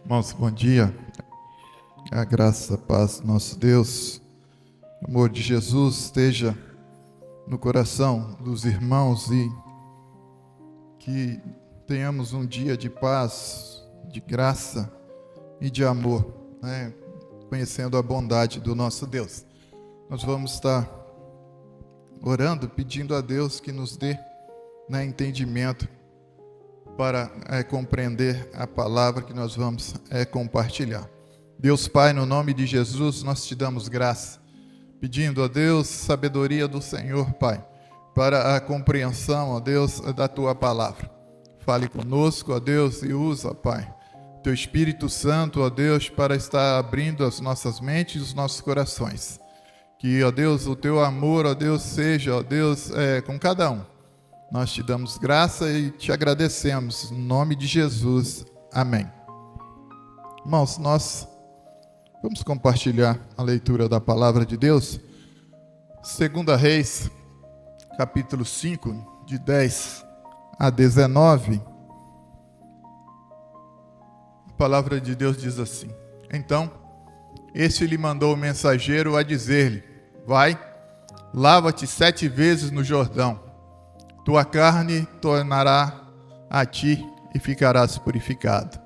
Irmãos, bom dia. A graça, a paz do nosso Deus, o amor de Jesus esteja no coração dos irmãos e que tenhamos um dia de paz, de graça e de amor, conhecendo a bondade do nosso Deus. Nós vamos estar orando, pedindo a Deus que nos dê entendimento para compreender a palavra que nós vamos compartilhar. Deus Pai, no nome de Jesus, nós te damos graça, pedindo a Deus sabedoria do Senhor, Pai, para a compreensão, ó Deus, da Tua palavra. Fale conosco, ó Deus, e usa, Pai, Teu Espírito Santo, ó Deus, para estar abrindo as nossas mentes e os nossos corações. Que, ó Deus, o Teu amor, ó Deus, seja, ó Deus, com cada um. Nós te damos graça e te agradecemos, em nome de Jesus. Amém. Irmãos, nós vamos compartilhar a leitura da palavra de Deus. 2 Reis, capítulo 5, de 10 a 19. A palavra de Deus diz assim: Então, este lhe mandou o mensageiro a dizer-lhe: Vai, lava-te 7 vezes no Jordão. Tua carne tornará a ti e ficarás purificado.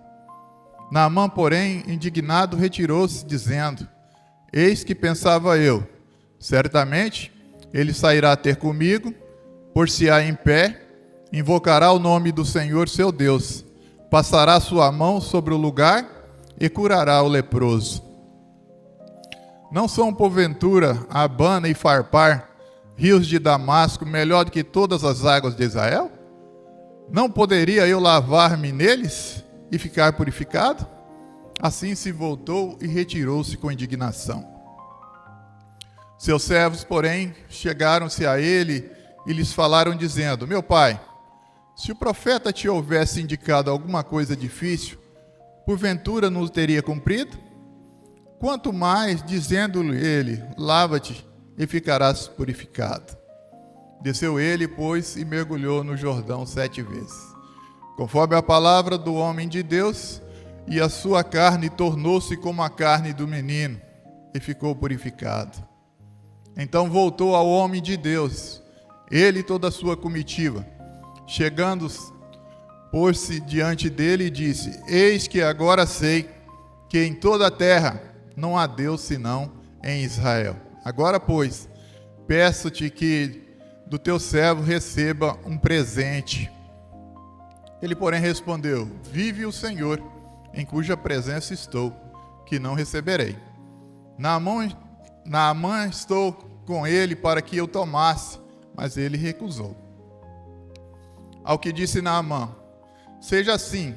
Naamã, porém, indignado, retirou-se, dizendo: Eis que pensava eu, certamente ele sairá ter comigo, por-se-á em pé, invocará o nome do Senhor seu Deus, passará sua mão sobre o lugar e curará o leproso. Não são, porventura, Abana e Farpar, rios de Damasco, melhor do que todas as águas de Israel? Não poderia eu lavar-me neles e ficar purificado? Assim se voltou e retirou-se com indignação. Seus servos, porém, chegaram-se a ele e lhes falaram, dizendo: Meu pai, se o profeta te houvesse indicado alguma coisa difícil, porventura não o teria cumprido? Quanto mais, dizendo-lhe ele: Lava-te e ficarás purificado. Desceu ele, pois, e mergulhou no Jordão 7 vezes, conforme a palavra do homem de Deus, e a sua carne tornou-se como a carne do menino, e ficou purificado. Então voltou ao homem de Deus, ele e toda a sua comitiva, chegando, pôs-se diante dele e disse: Eis que agora sei que em toda a terra não há Deus senão em Israel. Agora, pois, peço-te que do teu servo receba um presente. Ele, porém, respondeu: Vive o Senhor, em cuja presença estou, que não receberei. Naamã estou com ele para que eu tomasse, mas ele recusou. Ao que disse Naamã: Seja assim,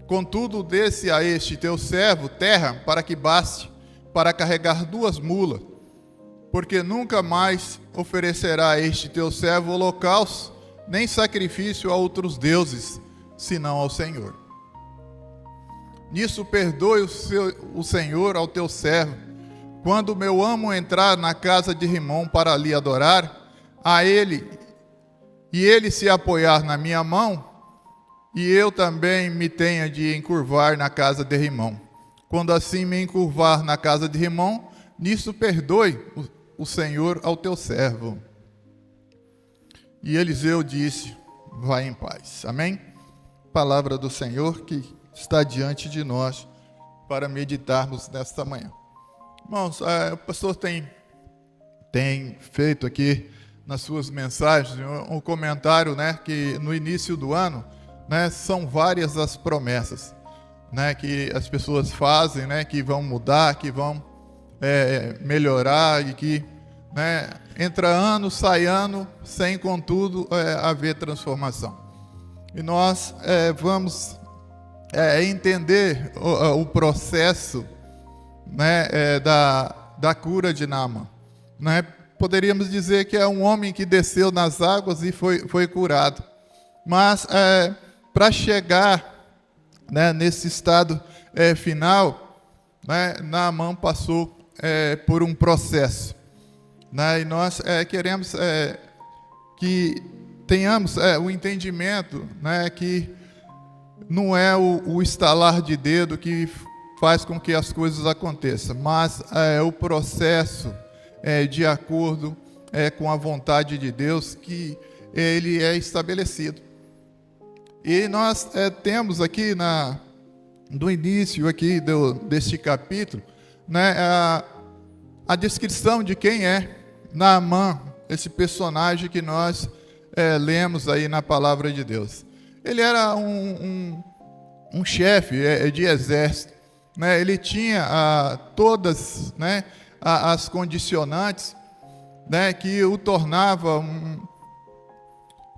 contudo desse a este teu servo terra para que baste para carregar 2 mulas, porque nunca mais oferecerá este teu servo holocausto, nem sacrifício a outros deuses, senão ao Senhor. Nisso perdoe o Senhor ao teu servo, quando meu amo entrar na casa de Rimom para ali adorar a ele, e ele se apoiar na minha mão, e eu também me tenha de encurvar na casa de Rimom. Quando assim me encurvar na casa de Rimom, nisso perdoe o Senhor ao teu servo. E Eliseu disse: Vai em paz. Amém? Palavra do Senhor que está diante de nós para meditarmos nesta manhã. Irmãos, o pastor tem feito aqui nas suas mensagens um comentário, que no início do ano, são várias as promessas, que as pessoas fazem, que vão mudar, que vão melhorar, e que entra ano, sai ano, sem contudo haver transformação. E nós vamos entender o processo da cura de Naamã. Poderíamos dizer que é um homem que desceu nas águas e foi curado, mas para chegar nesse estado final, Naamã passou por um processo, e nós queremos que tenhamos o entendimento, que não é o estalar de dedo que faz com que as coisas aconteçam, mas é o processo de acordo com a vontade de Deus que ele é estabelecido. E nós temos aqui no início aqui deste capítulo, né, a descrição de quem é Naamã, esse personagem que nós lemos aí na palavra de Deus. Ele era um chefe de exército, né? Ele tinha todas, né, as condicionantes, né, que o tornava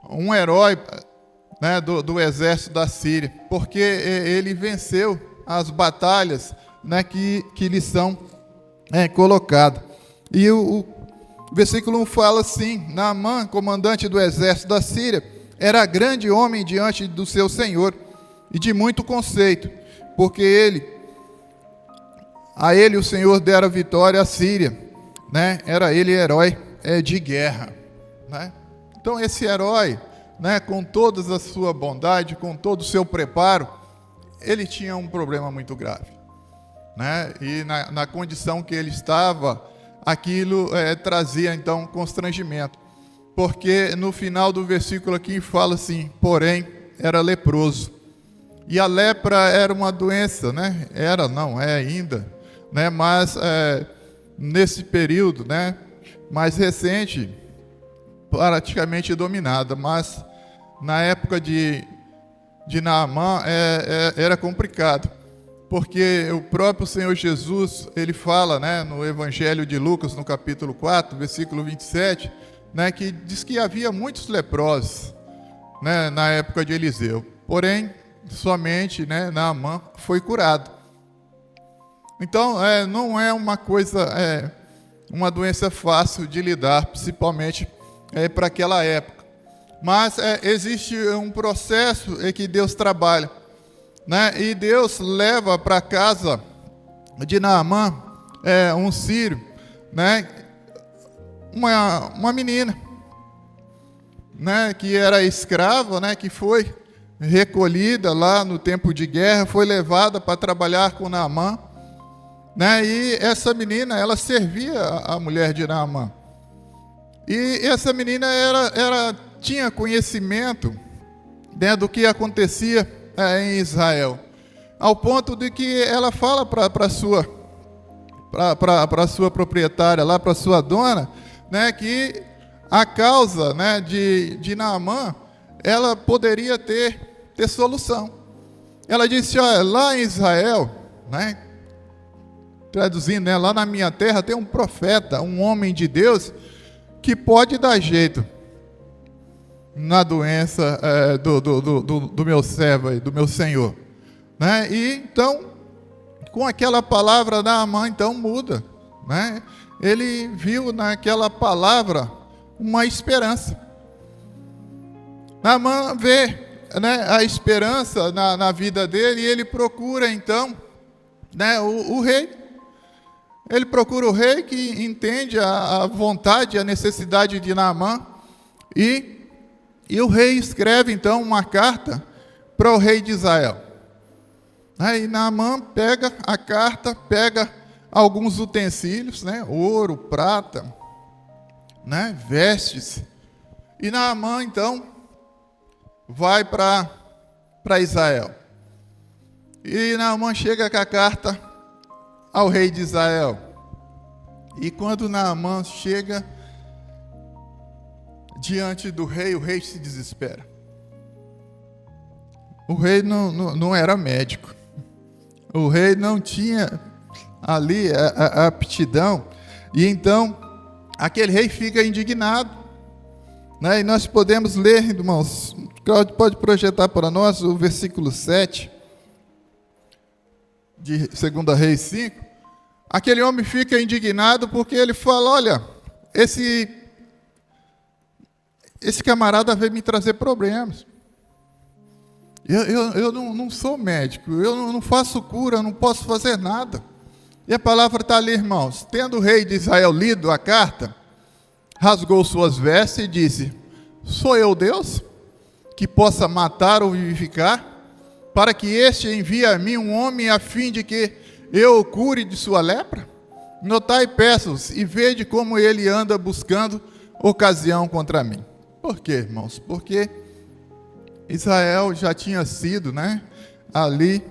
um herói, né, do exército da Síria, porque ele venceu as batalhas, né, que lhe são colocadas. E o versículo 1 fala assim: Naamã, comandante do exército da Síria, era grande homem diante do seu senhor e de muito conceito, porque a ele o Senhor dera vitória à Síria, né? Era ele herói de guerra, né? Então esse herói, né, com toda a sua bondade, com todo o seu preparo, ele tinha um problema muito grave, né? E na condição que ele estava, aquilo trazia então constrangimento, porque no final do versículo aqui fala assim: porém era leproso. E a lepra era uma doença, né? Não é ainda, né? Mas nesse período, né, mais recente, praticamente dominada, mas na época de Naamã era complicado, porque o próprio Senhor Jesus, ele fala, né, no Evangelho de Lucas, no capítulo 4, versículo 27, né, que diz que havia muitos leprosos, né, na época de Eliseu, porém, somente, né, Naamã foi curado. Então, não é uma coisa, uma doença fácil de lidar, principalmente para aquela época. Mas existe um processo em que Deus trabalha, né? E Deus leva para casa de Naamã um sírio, né? Uma menina, né? Que era escrava, né? Que foi recolhida lá no tempo de guerra, foi levada para trabalhar com Naamã, né? E essa menina, ela servia a mulher de Naamã. E essa menina tinha conhecimento, né, do que acontecia em Israel, ao ponto de que ela fala para sua proprietária lá, para sua dona, né, que a causa, né, de Naamã, ela poderia ter solução. Ela disse: olha, lá em Israel, né, traduzindo, né, lá na minha terra tem um profeta, um homem de Deus, que pode dar jeito na doença do meu servo, do meu senhor, né? E então, com aquela palavra, Naamã então muda, né? Ele viu naquela palavra uma esperança. Naamã vê, né, a esperança na vida dele, e ele procura então, né, o rei. Ele procura o rei, que entende a vontade e a necessidade de Naamã, e o rei escreve então uma carta para o rei de Israel. Aí Naamã pega a carta, pega alguns utensílios, né, ouro, prata, né, vestes, e Naamã então vai para Israel. E Naamã chega com a carta ao rei de Israel. E quando Naamã chega diante do rei, o rei se desespera. O rei não era médico. O rei não tinha ali a aptidão. E então, aquele rei fica indignado, né? E nós podemos ler, irmãos, Cláudio pode projetar para nós o versículo 7 de 2 Reis 5. Aquele homem fica indignado porque ele fala: olha, esse camarada veio me trazer problemas. Eu não sou médico, eu não faço cura, eu não posso fazer nada. E a palavra está ali, irmãos. Tendo o rei de Israel lido a carta, rasgou suas vestes e disse: sou eu Deus, que possa matar ou vivificar? para que este envie a mim um homem a fim de que eu o cure de sua lepra? Notai, peço-vos, e vede como ele anda buscando ocasião contra mim. Por quê, irmãos? Porque Israel já tinha sido, ali,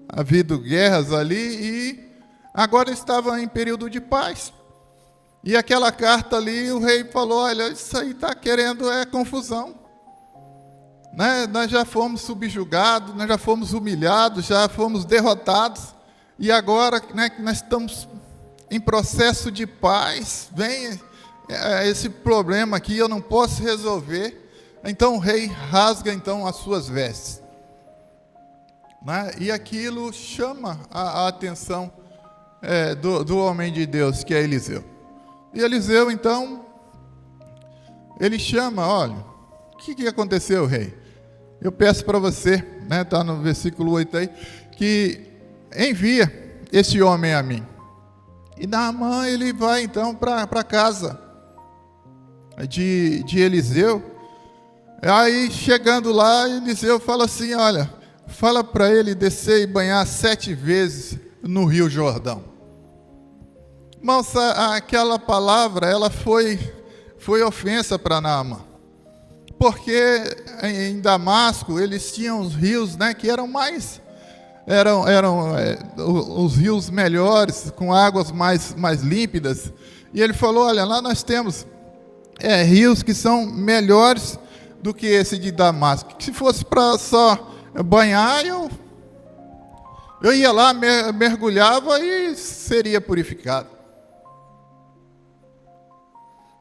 havido guerras ali, e agora estava em período de paz. E aquela carta ali, o rei falou: olha, isso aí está querendo confusão. Nós já fomos subjugados, nós já fomos humilhados, já fomos derrotados, e agora que nós estamos em processo de paz, vem esse problema aqui, eu não posso resolver. Então o rei rasga então as suas vestes, e aquilo chama a atenção do homem de Deus, que é Eliseu. E Eliseu então, ele chama: olha, o que aconteceu, rei? Eu peço para você, está no versículo 8 aí, que envia esse homem a mim. E Naamã, ele vai então para a casa de Eliseu. Aí chegando lá, Eliseu fala assim: olha, fala para ele descer e banhar 7 vezes no Rio Jordão. Irmãos, aquela palavra, ela foi ofensa para Naamã, porque em Damasco eles tinham os rios, que eram os rios melhores, com águas mais límpidas. E ele falou: olha, lá nós temos rios que são melhores do que esse de Damasco. Que se fosse para só banhar, eu ia lá, mergulhava e seria purificado.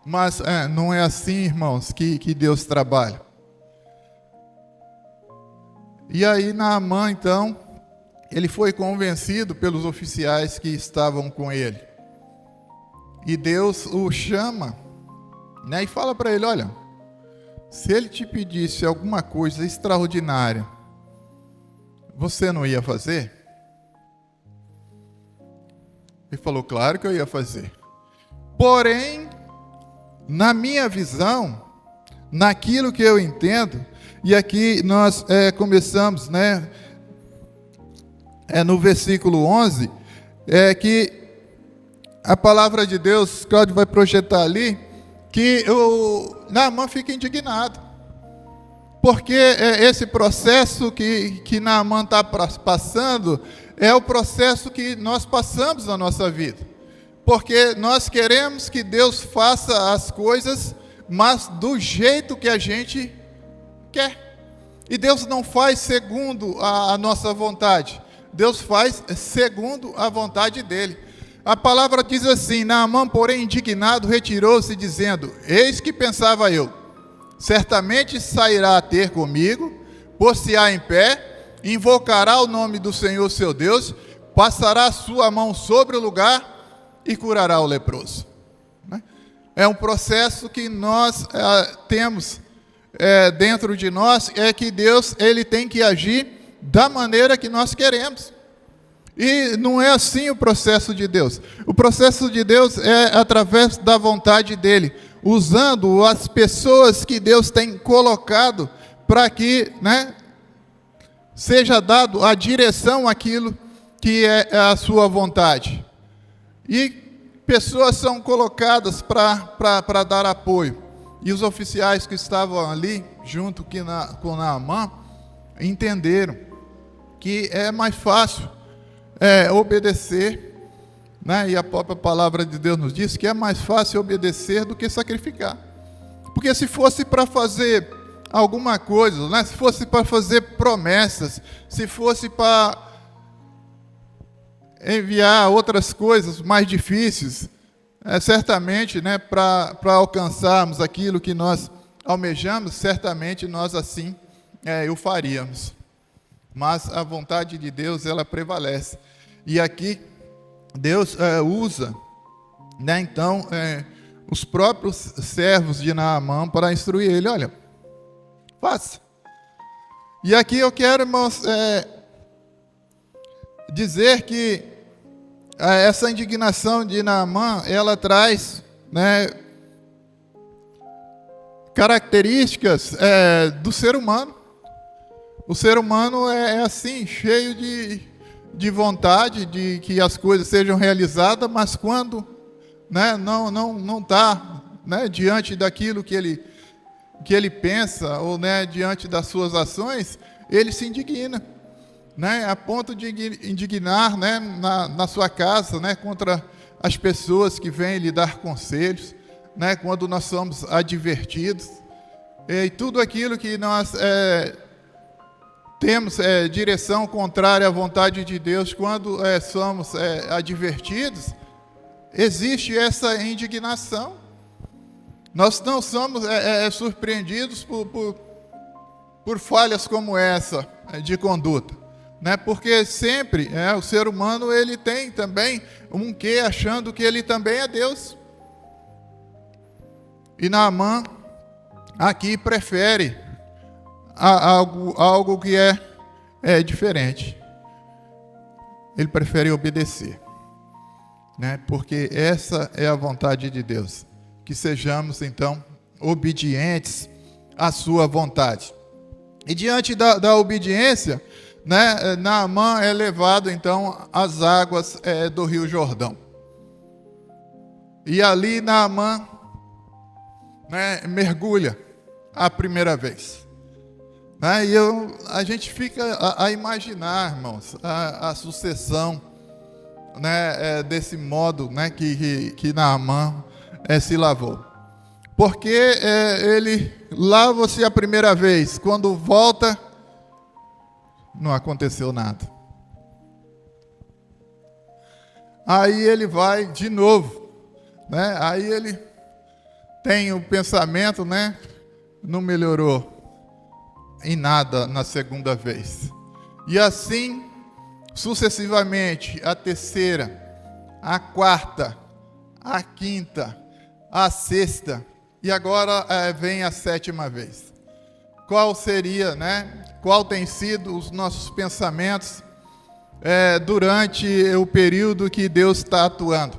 Mas não é assim, irmãos, que Deus trabalha. E aí Naamã, então, ele foi convencido pelos oficiais que estavam com ele. E Deus o chama, e fala para ele: olha, se ele te pedisse alguma coisa extraordinária, você não ia fazer? Ele falou: claro que eu ia fazer. Porém, na minha visão, naquilo que eu entendo, e aqui nós começamos, no versículo 11, que a palavra de Deus, Cláudio vai projetar ali, que o Naamã fica indignado, porque esse processo que Naamã está passando é o processo que nós passamos na nossa vida. Porque nós queremos que Deus faça as coisas, mas do jeito que a gente quer. E Deus não faz segundo a nossa vontade. Deus faz segundo a vontade dele. A palavra diz assim: Naamã, porém, indignado, retirou-se, dizendo: eis que pensava eu, certamente sairá a ter comigo, pôr-se-á em pé, invocará o nome do Senhor seu Deus, passará a sua mão sobre o lugar e curará o leproso. É um processo que nós temos dentro de nós, que Deus ele tem que agir da maneira que nós queremos. E não é assim o processo de Deus. O processo de Deus é através da vontade dele, usando as pessoas que Deus tem colocado para que seja dado a direção àquilo que é a sua vontade. E pessoas são colocadas para dar apoio. E os oficiais que estavam ali, junto com Naamã, entenderam que é mais fácil obedecer, e a própria palavra de Deus nos diz que é mais fácil obedecer do que sacrificar. Porque se fosse para fazer alguma coisa, se fosse para fazer promessas, se fosse para enviar outras coisas mais difíceis, certamente, para alcançarmos aquilo que nós almejamos, certamente nós assim o faríamos. Mas a vontade de Deus, ela prevalece. E aqui Deus usa, então, os próprios servos de Naamã para instruir ele: olha, faça. E aqui eu quero, irmãos, dizer que essa indignação de Naamã, ela traz características do ser humano. O ser humano é assim, cheio de vontade de que as coisas sejam realizadas, mas quando, né, não está, né, diante daquilo que ele pensa, ou, né, diante das suas ações, ele se indigna, né, a ponto de indignar, né, na sua casa, né, contra as pessoas que vêm lhe dar conselhos, né, quando nós somos advertidos, e tudo aquilo que nós temos direção contrária à vontade de Deus, quando somos advertidos, existe essa indignação. Nós não somos surpreendidos por falhas como essa de conduta, né? Porque sempre o ser humano ele tem também um quê, achando que ele também é Deus. E Naamã aqui prefere algo que é diferente. Ele prefere obedecer, né? Porque essa é a vontade de Deus. Que sejamos, então, obedientes à sua vontade. E diante da obediência, né, Naamã é levado, então, às águas do Rio Jordão. E ali Naamã, né, mergulha a primeira vez. Né, e a gente fica a imaginar, irmãos, a sucessão, né, desse modo, né, que Naamã se lavou. Porque ele lava-se a primeira vez, quando volta, não aconteceu nada. Aí ele vai de novo, né? Aí ele tem o pensamento, né? Não melhorou em nada na segunda vez. E assim, sucessivamente, a terceira, a quarta, a quinta, a sexta, e agora vem a sétima vez. Qual seria, né? Qual tem sido os nossos pensamentos durante o período que Deus está atuando,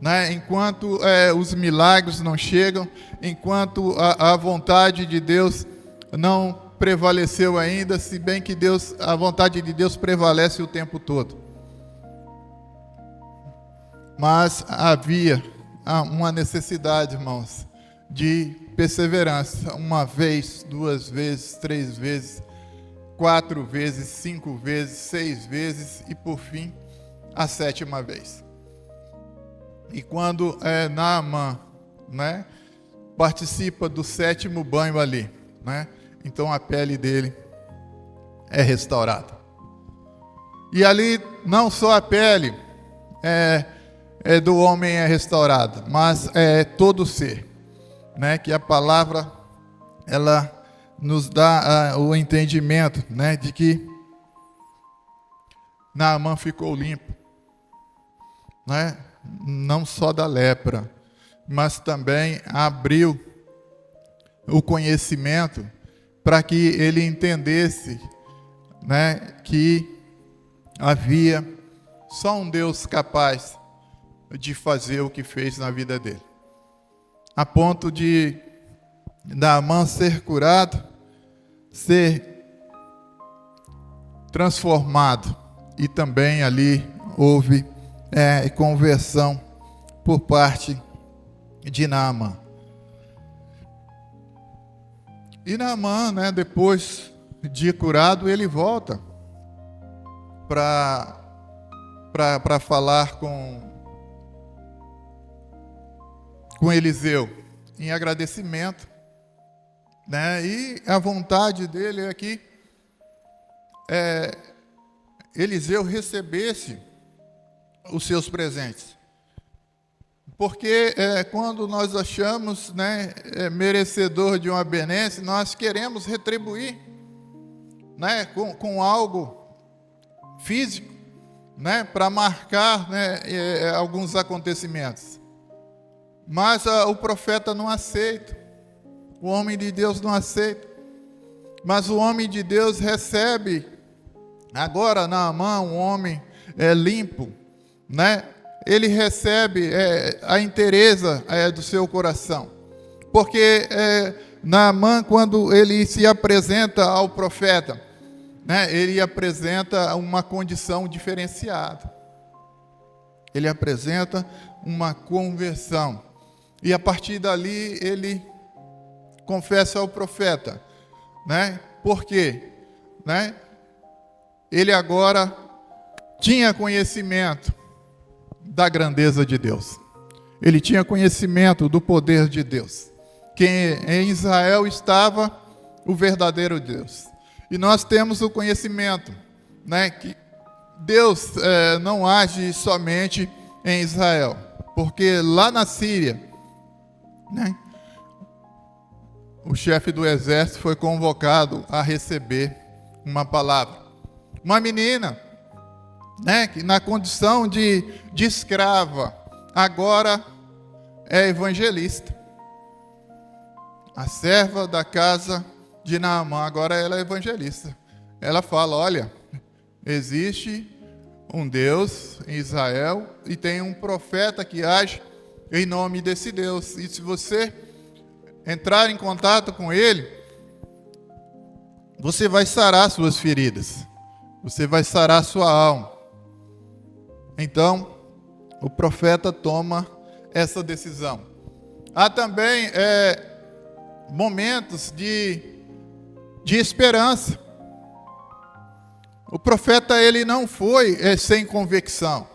né? Enquanto os milagres não chegam, enquanto a vontade de Deus não prevaleceu ainda, se bem que a vontade de Deus prevalece o tempo todo. Mas havia uma necessidade, irmãos, de perseverança. Uma vez, duas vezes, três vezes, 4 vezes, 5 vezes, 6 vezes e, por fim, a sétima vez. E quando Naamã, né, participa do sétimo banho ali, né, então a pele dele é restaurada. E ali não só a pele do homem é restaurada, mas todo o ser, né, que a palavra ela nos dá o entendimento, né, de que Naamã ficou limpo, né, não só da lepra, mas também abriu o conhecimento para que ele entendesse, né, que havia só um Deus capaz de fazer o que fez na vida dele, a ponto de Naamã ser curado, ser transformado, e também ali houve conversão por parte de Naamã. E Naamã, né, depois de curado, ele volta para falar com Eliseu em agradecimento, né? E a vontade dele é que Eliseu recebesse os seus presentes, porque quando nós achamos, né, merecedor de uma benesse, nós queremos retribuir, né, com algo físico, né, para marcar, né, alguns acontecimentos. Mas o profeta não aceita, o homem de Deus não aceita, mas o homem de Deus recebe agora Naamã, um homem limpo, né? Ele recebe a inteireza do seu coração, porque Naamã, quando ele se apresenta ao profeta, né, ele apresenta uma condição diferenciada. Ele apresenta uma conversão. E a partir dali ele confessa ao profeta, né? Por quê? Né? Ele agora tinha conhecimento da grandeza de Deus. Ele tinha conhecimento do poder de Deus. Que em Israel estava o verdadeiro Deus. E nós temos o conhecimento, né, que Deus não age somente em Israel. Porque lá na Síria, né, o chefe do exército foi convocado a receber uma palavra. Uma menina, né, que na condição de escrava, agora é evangelista. A serva da casa de Naamã, agora ela é evangelista. Ela fala, olha, existe um Deus em Israel e tem um profeta que age em nome desse Deus. E se você entrar em contato com ele, você vai sarar suas feridas. Você vai sarar sua alma. Então, o profeta toma essa decisão. Há também momentos de esperança. O profeta ele não foi sem convicção.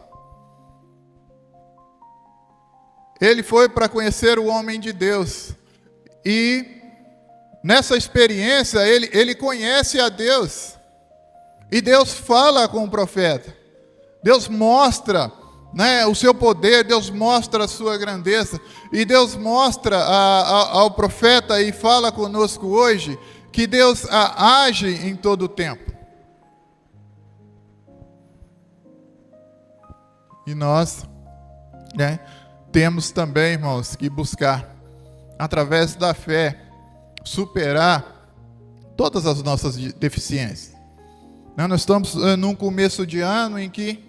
Ele foi para conhecer o homem de Deus. E nessa experiência ele conhece a Deus. E Deus fala com o profeta. Deus mostra, né, o seu poder, Deus mostra a sua grandeza. E Deus mostra ao profeta e fala conosco hoje que Deus age em todo o tempo. E nós, né, temos também, irmãos, que buscar, através da fé, superar todas as nossas deficiências. Nós estamos num começo de ano em que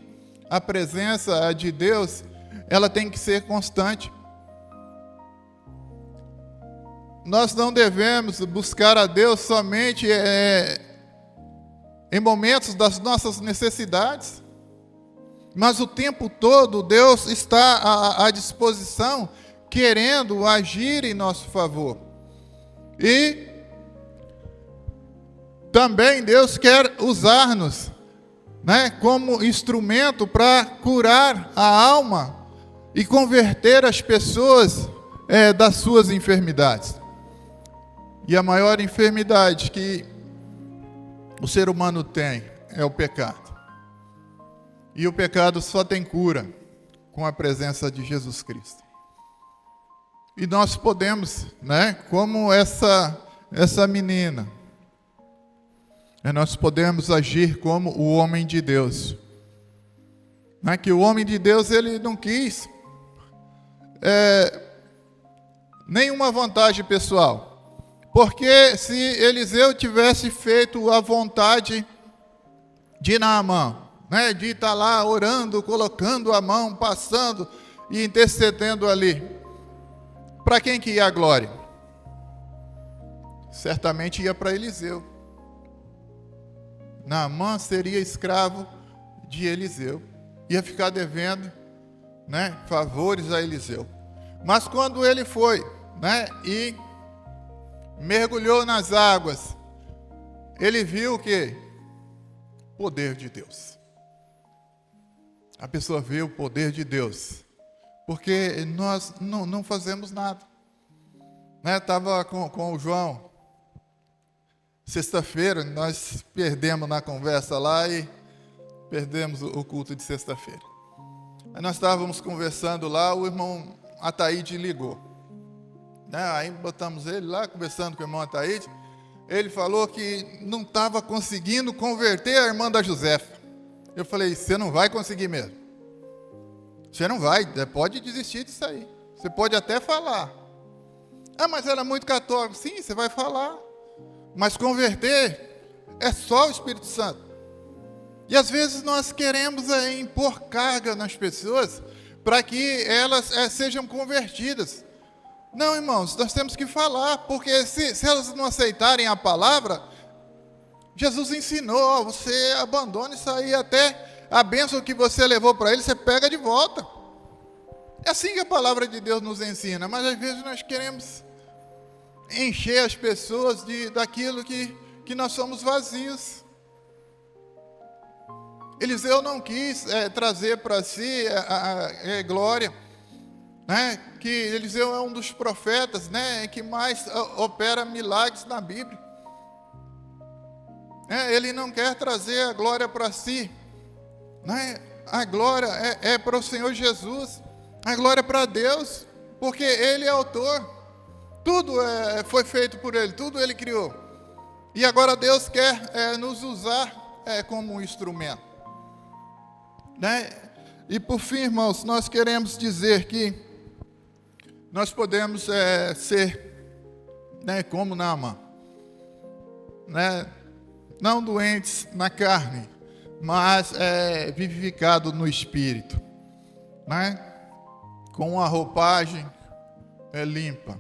a presença de Deus, ela tem que ser constante. Nós não devemos buscar a Deus somente em momentos das nossas necessidades, mas o tempo todo Deus está à disposição, querendo agir em nosso favor. E também Deus quer usar-nos, né, como instrumento para curar a alma e converter as pessoas das suas enfermidades. E a maior enfermidade que o ser humano tem é o pecado. E o pecado só tem cura com a presença de Jesus Cristo. E nós podemos, né, como essa menina, nós podemos agir como o homem de Deus. Não é que o homem de Deus ele não quis nenhuma vantagem pessoal. Porque se Eliseu tivesse feito a vontade de Naamã, né, de estar lá orando, colocando a mão, passando e intercedendo ali, para quem que ia a glória? Certamente ia para Eliseu. Naamã seria escravo de Eliseu, ia ficar devendo, né, favores a Eliseu. Mas quando ele foi, né, e mergulhou nas águas, ele viu o quê? O poder de Deus. A pessoa vê o poder de Deus, porque nós não fazemos nada. Estava com o João, sexta-feira, nós perdemos na conversa lá e perdemos o culto de sexta-feira. Aí nós estávamos conversando lá, o irmão Ataíde ligou. Aí botamos ele lá, conversando com o irmão Ataíde. Ele falou que não estava conseguindo converter a irmã da Josefa. Eu falei, você não vai conseguir mesmo. Você não vai, pode desistir disso aí. Você pode até falar. Mas ela é muito católica. Sim, você vai falar. Mas converter é só o Espírito Santo. E às vezes nós queremos impor carga nas pessoas para que elas sejam convertidas. Não, irmãos, nós temos que falar, porque se elas não aceitarem a palavra, Jesus ensinou, ó, você abandona isso aí, até a bênção que você levou para ele, você pega de volta. É assim que a palavra de Deus nos ensina, mas às vezes nós queremos encher as pessoas daquilo que nós somos vazios. Eliseu não quis trazer para si a glória, né? Que Eliseu é um dos profetas, né, que mais opera milagres na Bíblia. Ele não quer trazer a glória para si, né? A glória é para o Senhor Jesus, a glória é para Deus, porque Ele é autor, tudo foi feito por Ele, tudo Ele criou, e agora Deus quer nos usar como um instrumento, né? E por fim, irmãos, nós queremos dizer que nós podemos ser, né, como Naamã, né? Não doentes na carne, mas vivificado no Espírito, né? Com a roupagem limpa,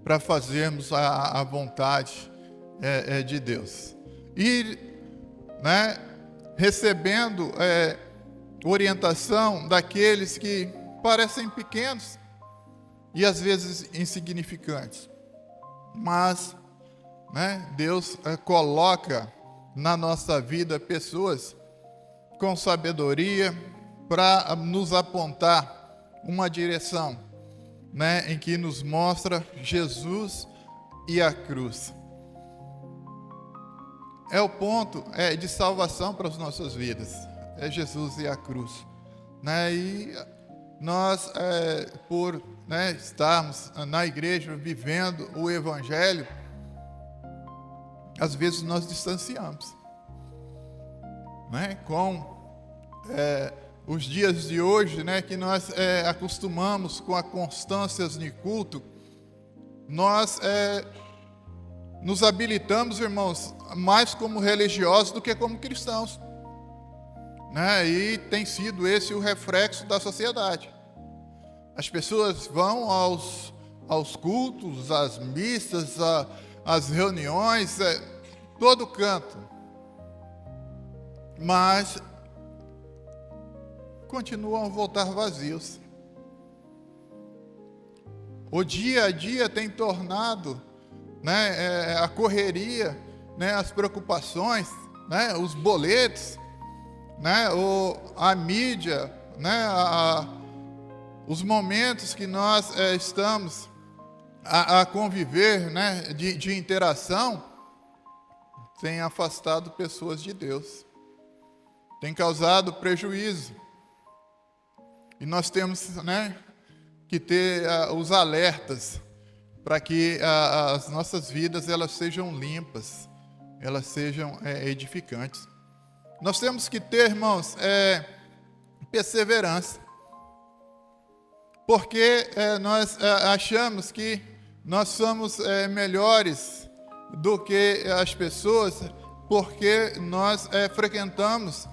para fazermos a vontade de Deus. E, né, recebendo orientação daqueles que parecem pequenos e às vezes insignificantes, mas, né, Deus coloca na nossa vida pessoas com sabedoria para nos apontar uma direção, né, em que nos mostra Jesus e a cruz. É o ponto de salvação para as nossas vidas, é Jesus e a cruz, né? E nós, por, né, estarmos na igreja vivendo o Evangelho, às vezes nós distanciamos, né? Com os dias de hoje, né, que nós acostumamos com a constância de culto, nós nos habilitamos, irmãos, mais como religiosos do que como cristãos, né? E tem sido esse o reflexo da sociedade. As pessoas vão aos cultos, às missas, às reuniões, todo canto, mas continuam a voltar vazios. O dia a dia tem tornado, né, a correria, né, as preocupações, né, os boletos, né, a mídia, né, os momentos que nós estamos a conviver, né, de interação, tem afastado pessoas de Deus, tem causado prejuízo. E nós temos, né, que ter os alertas para que as nossas vidas elas sejam limpas, elas sejam edificantes. Nós temos que ter, irmãos, perseverança, porque nós achamos que nós somos melhores do que as pessoas, porque nós frequentamos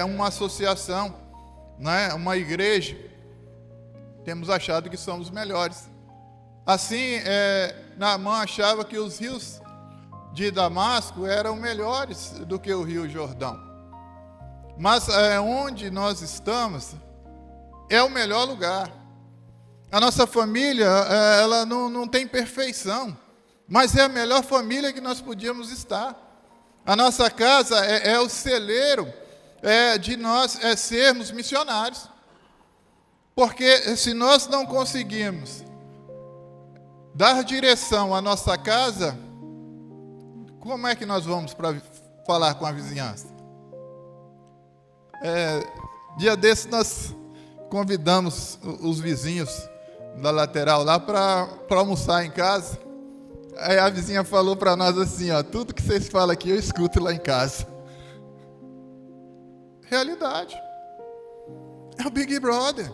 uma associação, né, uma igreja, temos achado que somos melhores. Assim, Naamã achava que os rios de Damasco eram melhores do que o rio Jordão. Mas onde nós estamos é o melhor lugar. A nossa família, ela não tem perfeição, mas é a melhor família que nós podíamos estar. A nossa casa é o celeiro de nós sermos missionários. Porque se nós não conseguimos dar direção à nossa casa, como é que nós vamos para falar com a vizinhança? Dia desses nós convidamos os vizinhos da lateral lá para almoçar em casa. Aí a vizinha falou para nós assim, ó, tudo que vocês falam aqui eu escuto lá em casa. Realidade. É o Big Brother.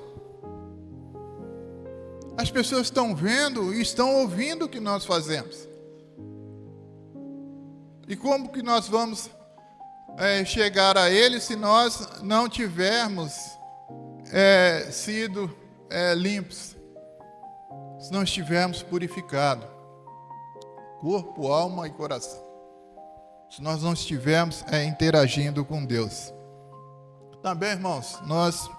As pessoas estão vendo e estão ouvindo o que nós fazemos. E como que nós vamos chegar a ele se nós não tivermos sido limpos, se não estivermos purificados, corpo, alma e coração? se nós não estivermos interagindo com Deus. Também, irmãos, nós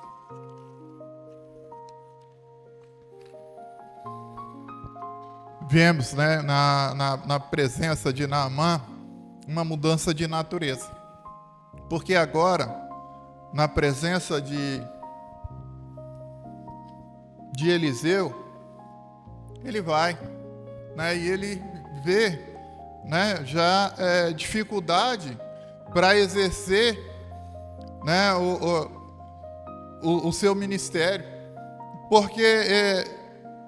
vemos, né, na presença de Naamã uma mudança de natureza. Porque agora, na presença de Eliseu, ele vai, né, e ele vê, né, já dificuldade para exercer, né, o seu ministério, porque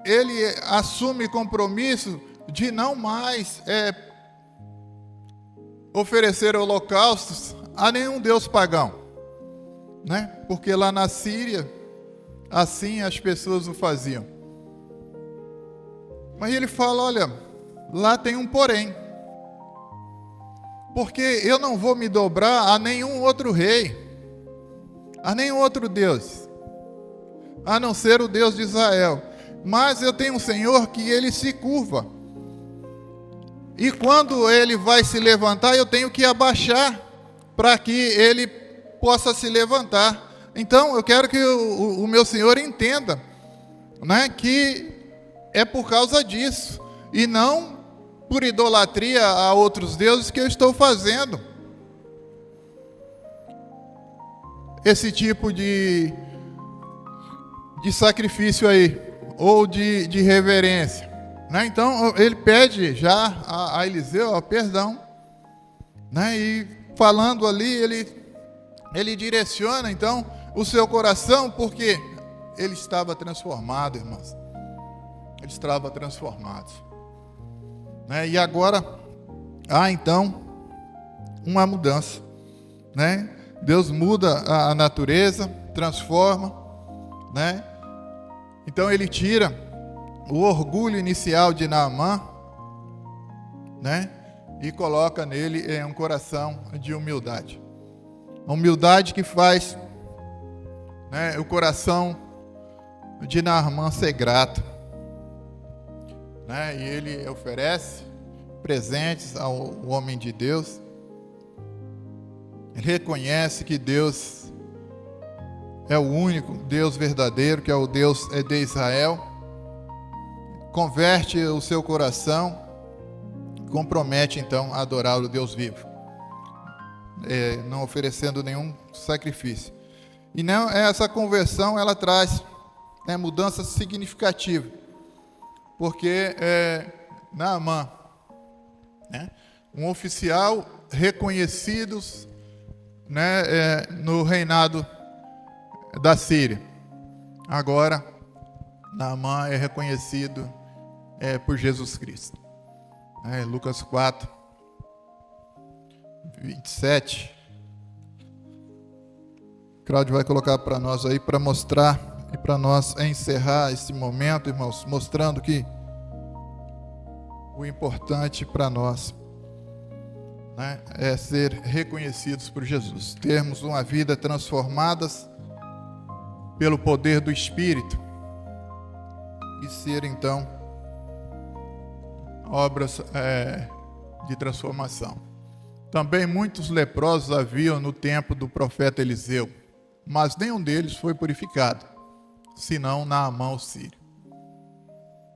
ele assume compromisso de não mais oferecer holocaustos a nenhum deus pagão, né? Porque lá na Síria, assim as pessoas o faziam. Mas ele fala, olha, lá tem um porém, porque eu não vou me dobrar a nenhum outro rei, a nenhum outro Deus, a não ser o Deus de Israel. Mas eu tenho um Senhor que ele se curva. E quando ele vai se levantar, eu tenho que abaixar para que ele possa se levantar. Então, eu quero que o meu Senhor entenda, né, que é por causa disso, e não por idolatria a outros deuses que eu estou fazendo esse tipo de sacrifício aí, ou de reverência, né? Então ele pede já a Eliseu perdão, né? E falando ali, ele direciona então o seu coração, porque ele estava transformado, irmãos. Ele estava transformado, né? E agora há então uma mudança, né? Deus muda a natureza, transforma, né? Então ele tira o orgulho inicial de Naamã, né? E coloca nele um coração de humildade. A humildade que faz, né, o coração de Naamã ser grato, né? E ele oferece presentes ao homem de Deus. Ele reconhece que Deus é o único Deus verdadeiro, que é o Deus de Israel. Converte o seu coração, compromete então a adorar o Deus vivo, não oferecendo nenhum sacrifício. E não, essa conversão ela traz, né, mudança significativa, porque Naamã, né, um oficial reconhecido, né, no reinado da Síria, agora Naamã é reconhecido por Jesus Cristo. Lucas 4, 27. Cláudio vai colocar para nós aí, para mostrar e para nós encerrar esse momento, irmãos, mostrando que o importante para nós, né, é ser reconhecidos por Jesus, termos uma vida transformada pelo poder do Espírito e ser então obras de transformação. Também muitos leprosos haviam no tempo do profeta Eliseu, mas nenhum deles foi purificado, senão Naamã o sírio.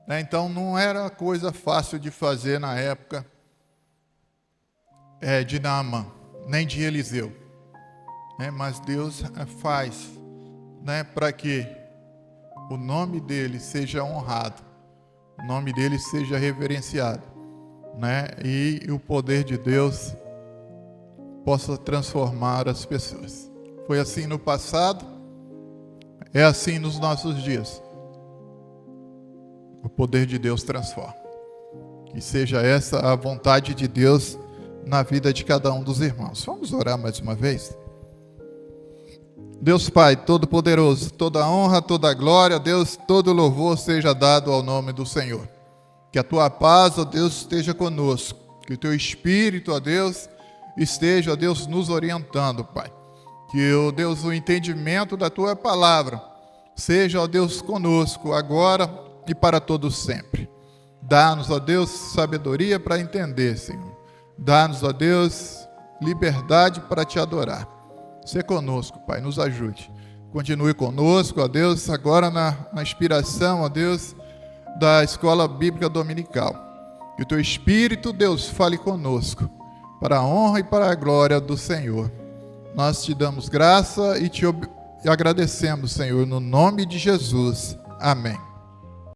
Então não era coisa fácil de fazer na época de Naamã, nem de Eliseu, mas Deus faz, para que o nome dele seja honrado, o nome dele seja reverenciado, e o poder de Deus possa transformar as pessoas. Foi assim no passado, é assim nos nossos dias. O poder de Deus transforma. Que seja essa a vontade de Deus na vida de cada um dos irmãos. Vamos orar mais uma vez? Deus Pai Todo-Poderoso, toda honra, toda glória, Deus, todo louvor seja dado ao nome do Senhor. Que a Tua paz, ó Deus, esteja conosco. Que o Teu Espírito, ó Deus, esteja, ó Deus, nos orientando, Pai. Que, ó Deus, o entendimento da Tua palavra seja, ó Deus, conosco agora e para todos sempre. Dá-nos, ó Deus, sabedoria para entender, Senhor, Dá-nos, ó Deus, liberdade para te adorar. Sê conosco, Pai, nos ajude. Continue conosco, ó Deus, agora na inspiração, ó Deus, da Escola Bíblica Dominical. Que o Teu Espírito, Deus, fale conosco, para a honra e para a glória do Senhor. Nós te damos graça e te agradecemos, Senhor, no nome de Jesus. Amém.